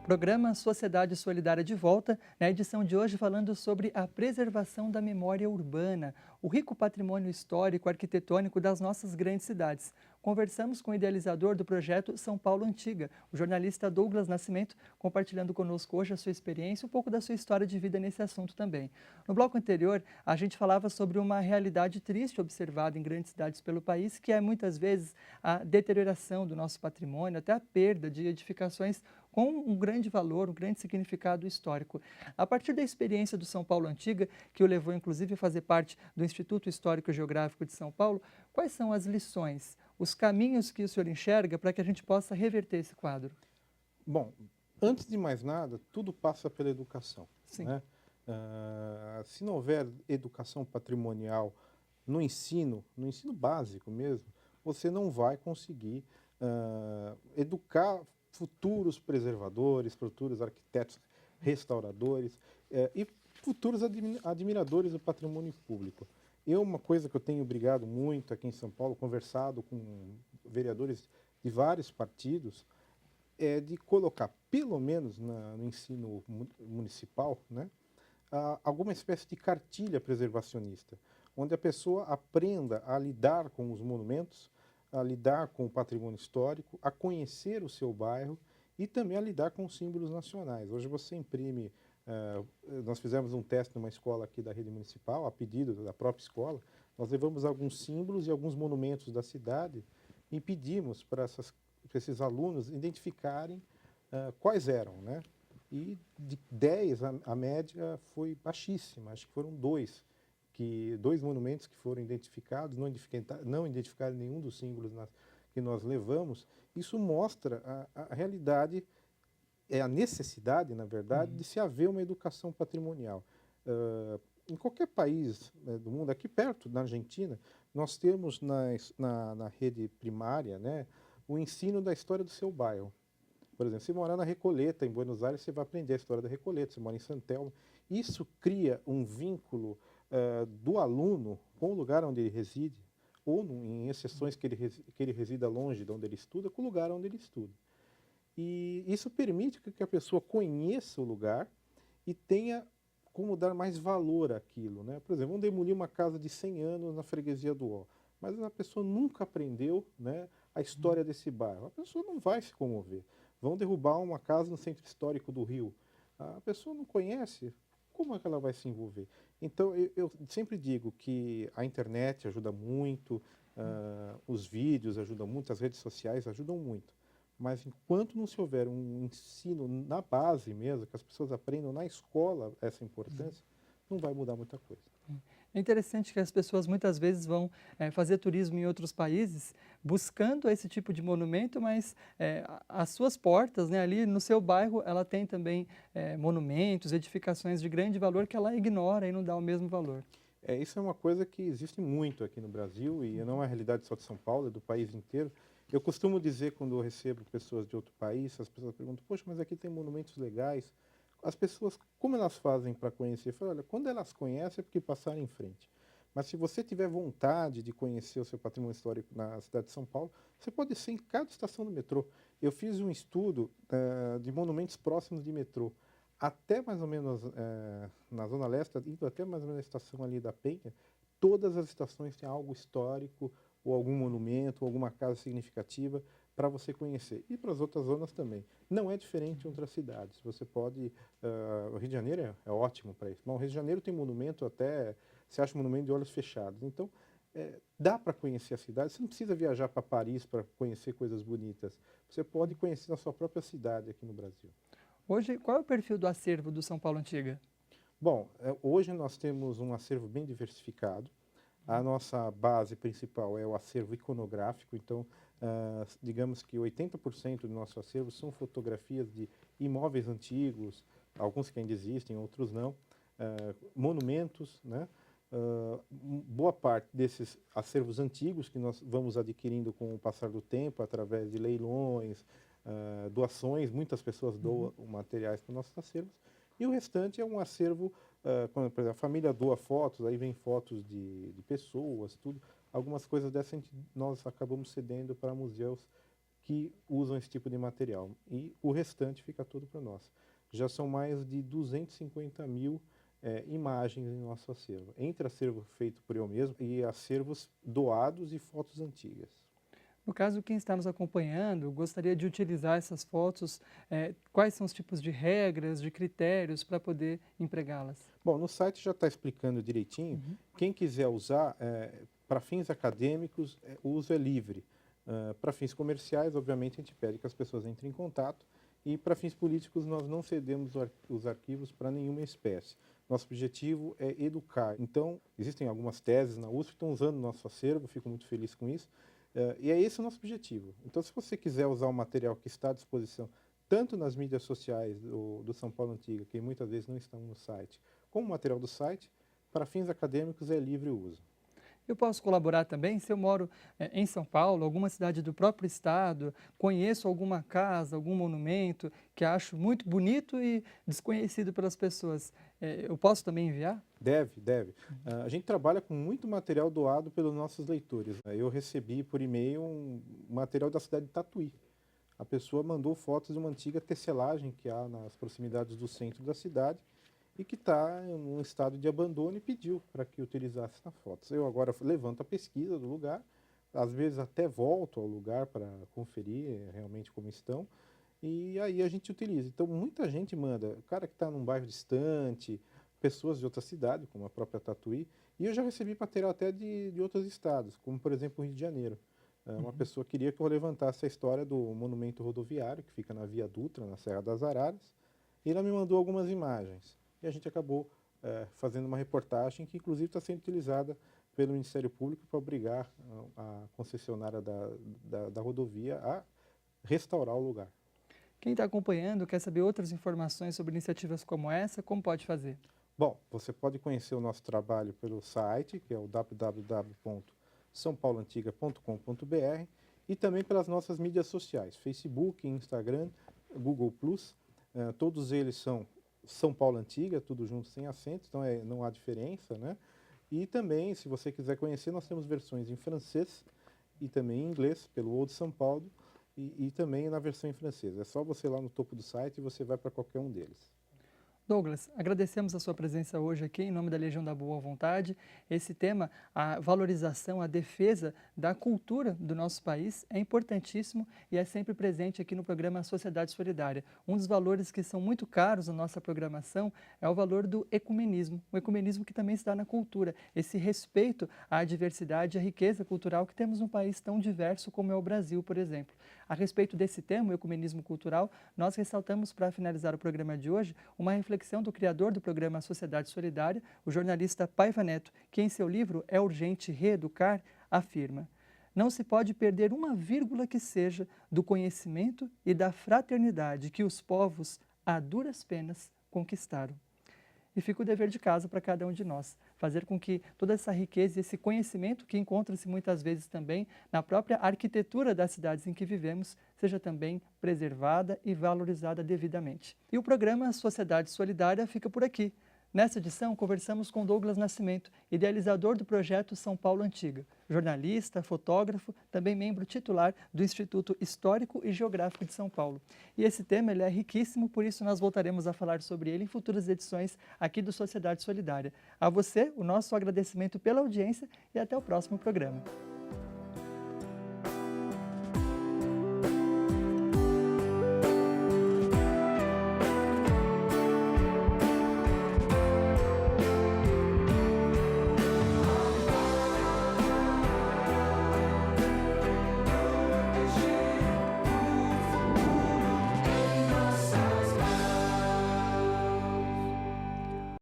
Programa Sociedade Solidária de volta, na edição de hoje falando sobre a preservação da memória urbana, o rico patrimônio histórico arquitetônico das nossas grandes cidades. Conversamos com o idealizador do projeto São Paulo Antiga, o jornalista Douglas Nascimento, compartilhando conosco hoje a sua experiência e um pouco da sua história de vida nesse assunto também. No bloco anterior, a gente falava sobre uma realidade triste observada em grandes cidades pelo país, que é muitas vezes a deterioração do nosso patrimônio, até a perda de edificações com um grande valor, um grande significado histórico. A partir da experiência do São Paulo Antiga, que o levou inclusive a fazer parte do Instituto Histórico e Geográfico de São Paulo, quais são as lições, os caminhos que o senhor enxerga para que a gente possa reverter esse quadro? Bom, antes de mais nada, tudo passa pela educação, Sim. né? Se não houver educação patrimonial no ensino básico mesmo, você não vai conseguir educar futuros preservadores, futuros arquitetos restauradores e futuros admiradores do patrimônio público. Uma coisa que eu tenho brigado muito aqui em São Paulo, conversado com vereadores de vários partidos, é de colocar, pelo menos no ensino municipal, né, alguma espécie de cartilha preservacionista, onde a pessoa aprenda a lidar com os monumentos, a lidar com o patrimônio histórico, a conhecer o seu bairro e também a lidar com os símbolos nacionais. Hoje você imprime, nós fizemos um teste numa escola aqui da rede municipal, a pedido da própria escola, nós levamos alguns símbolos e alguns monumentos da cidade e pedimos para esses alunos identificarem quais eram, né? E de 10 a média foi baixíssima, acho que foram dois monumentos que foram identificados, não identificaram nenhum dos símbolos que nós levamos. Isso mostra a realidade, é a necessidade, na verdade, de se haver uma educação patrimonial. Em qualquer país, né, do mundo, aqui perto, na Argentina, nós temos na rede primária, né, o ensino da história do seu bairro. Por exemplo, se morar na Recoleta, em Buenos Aires, você vai aprender a história da Recoleta, se mora em San Telmo. Isso cria um vínculo do aluno com o lugar onde ele reside, ou em exceções que ele resida longe de onde ele estuda, com o lugar onde ele estuda. E isso permite que a pessoa conheça o lugar e tenha como dar mais valor àquilo, né? Por exemplo, vamos demolir uma casa de 100 anos na freguesia do Ó, mas a pessoa nunca aprendeu, né, a história desse bairro. A pessoa não vai se comover. Vão derrubar uma casa no centro histórico do Rio. A pessoa não conhece, como é que ela vai se envolver? Então, eu sempre digo que a internet ajuda muito, os vídeos ajudam muito, as redes sociais ajudam muito. Mas enquanto não se houver um ensino na base mesmo, que as pessoas aprendam na escola essa importância, não vai mudar muita coisa. É interessante que as pessoas muitas vezes vão fazer turismo em outros países buscando esse tipo de monumento, mas as suas portas, né, ali no seu bairro, ela tem também monumentos, edificações de grande valor que ela ignora e não dá o mesmo valor. Isso é uma coisa que existe muito aqui no Brasil e não é a realidade só de São Paulo, é do país inteiro. Eu costumo dizer, quando eu recebo pessoas de outro país, as pessoas perguntam, poxa, mas aqui tem monumentos legais. As pessoas, como elas fazem para conhecer? Eu falo, olha, quando elas conhecem é porque passaram em frente. Mas se você tiver vontade de conhecer o seu patrimônio histórico na cidade de São Paulo, você pode ser em cada estação do metrô. Eu fiz um estudo de monumentos próximos de metrô. Até mais ou menos na Zona Leste, indo até mais ou menos a estação ali da Penha, todas as estações têm algo histórico, ou algum monumento, ou alguma casa significativa para você conhecer. E para as outras zonas também. Não é diferente em outras cidades. Você pode... o Rio de Janeiro é ótimo para isso. Bom, o Rio de Janeiro tem monumento até... Você acha monumento de olhos fechados. Então, dá para conhecer a cidade. Você não precisa viajar para Paris para conhecer coisas bonitas. Você pode conhecer na sua própria cidade aqui no Brasil. Hoje, qual é o perfil do acervo do São Paulo Antiga? Bom, hoje nós temos um acervo bem diversificado. A nossa base principal é o acervo iconográfico, então, digamos que 80% do nosso acervo são fotografias de imóveis antigos, alguns que ainda existem, outros não, monumentos, né? Boa parte desses acervos antigos que nós vamos adquirindo com o passar do tempo, através de leilões, doações, muitas pessoas doam materiais para os nossos acervos, e o restante é um acervo, quando, por exemplo, a família doa fotos, aí vem fotos de pessoas, tudo. Algumas coisas dessas nós acabamos cedendo para museus que usam esse tipo de material. E o restante fica tudo para nós. Já são mais de 250 mil imagens em nosso acervo, entre acervo feito por eu mesmo e acervos doados e fotos antigas. No caso, quem está nos acompanhando gostaria de utilizar essas fotos, quais são os tipos de regras, de critérios para poder empregá-las? Bom, no site já está explicando direitinho. Uhum. Quem quiser usar, para fins acadêmicos, o uso é livre. Para fins comerciais, obviamente, a gente pede que as pessoas entrem em contato. E para fins políticos, nós não cedemos os arquivos para nenhuma espécie. Nosso objetivo é educar. Então, existem algumas teses na USP que estão usando o nosso acervo, fico muito feliz com isso. E é esse o nosso objetivo. Então, se você quiser usar o material que está à disposição, tanto nas mídias sociais do São Paulo Antiga, que muitas vezes não estão no site, como o material do site, para fins acadêmicos é livre o uso. Eu posso colaborar também se eu moro em São Paulo, alguma cidade do próprio estado, conheço alguma casa, algum monumento que acho muito bonito e desconhecido pelas pessoas. Eu posso também enviar? Deve, deve. A gente trabalha com muito material doado pelos nossos leitores. Eu recebi por e-mail um material da cidade de Tatuí. A pessoa mandou fotos de uma antiga tecelagem que há nas proximidades do centro da cidade e que está em um estado de abandono e pediu para que utilizasse essa foto. Eu agora levanto a pesquisa do lugar, às vezes até volto ao lugar para conferir realmente como estão, e aí a gente utiliza. Então muita gente manda, o cara que está num bairro distante, pessoas de outra cidade, como a própria Tatuí, e eu já recebi material até de outros estados, como por exemplo o Rio de Janeiro. Uma pessoa queria que eu levantasse a história do monumento rodoviário, que fica na Via Dutra, na Serra das Araras, e ela me mandou algumas imagens. E a gente acabou fazendo uma reportagem que inclusive está sendo utilizada pelo Ministério Público para obrigar a concessionária da rodovia a restaurar o lugar. Quem está acompanhando quer saber outras informações sobre iniciativas como essa, como pode fazer? Bom, você pode conhecer o nosso trabalho pelo site, que é o www.saopauloantiga.com.br, e também pelas nossas mídias sociais, Facebook, Instagram, Google+. Todos eles são São Paulo Antiga, tudo junto sem acento, então não há diferença, né? E também, se você quiser conhecer, nós temos versões em francês e também em inglês, pelo Old São Paulo, e também na versão em francês. É só você ir lá no topo do site e você vai para qualquer um deles. Douglas, agradecemos a sua presença hoje aqui em nome da Legião da Boa Vontade. Esse tema, a valorização, a defesa da cultura do nosso país é importantíssimo e é sempre presente aqui no programa Sociedade Solidária. Um dos valores que são muito caros na nossa programação é o valor do ecumenismo, o ecumenismo que também está na cultura, esse respeito à diversidade e à riqueza cultural que temos num país tão diverso como é o Brasil, por exemplo. A respeito desse tema, o ecumenismo cultural, nós ressaltamos para finalizar o programa de hoje uma reflexão do criador do programa Sociedade Solidária, o jornalista Paiva Neto, que em seu livro É Urgente Reeducar, afirma: não se pode perder uma vírgula que seja do conhecimento e da fraternidade que os povos, a duras penas, conquistaram. E fica o dever de casa para cada um de nós, fazer com que toda essa riqueza e esse conhecimento que encontra-se muitas vezes também na própria arquitetura das cidades em que vivemos, seja também preservada e valorizada devidamente. E o programa Sociedade Solidária fica por aqui. Nessa edição, conversamos com Douglas Nascimento, idealizador do projeto São Paulo Antiga, jornalista, fotógrafo, também membro titular do Instituto Histórico e Geográfico de São Paulo. E esse tema ele é riquíssimo, por isso nós voltaremos a falar sobre ele em futuras edições aqui do Sociedade Solidária. A você, o nosso agradecimento pela audiência e até o próximo programa.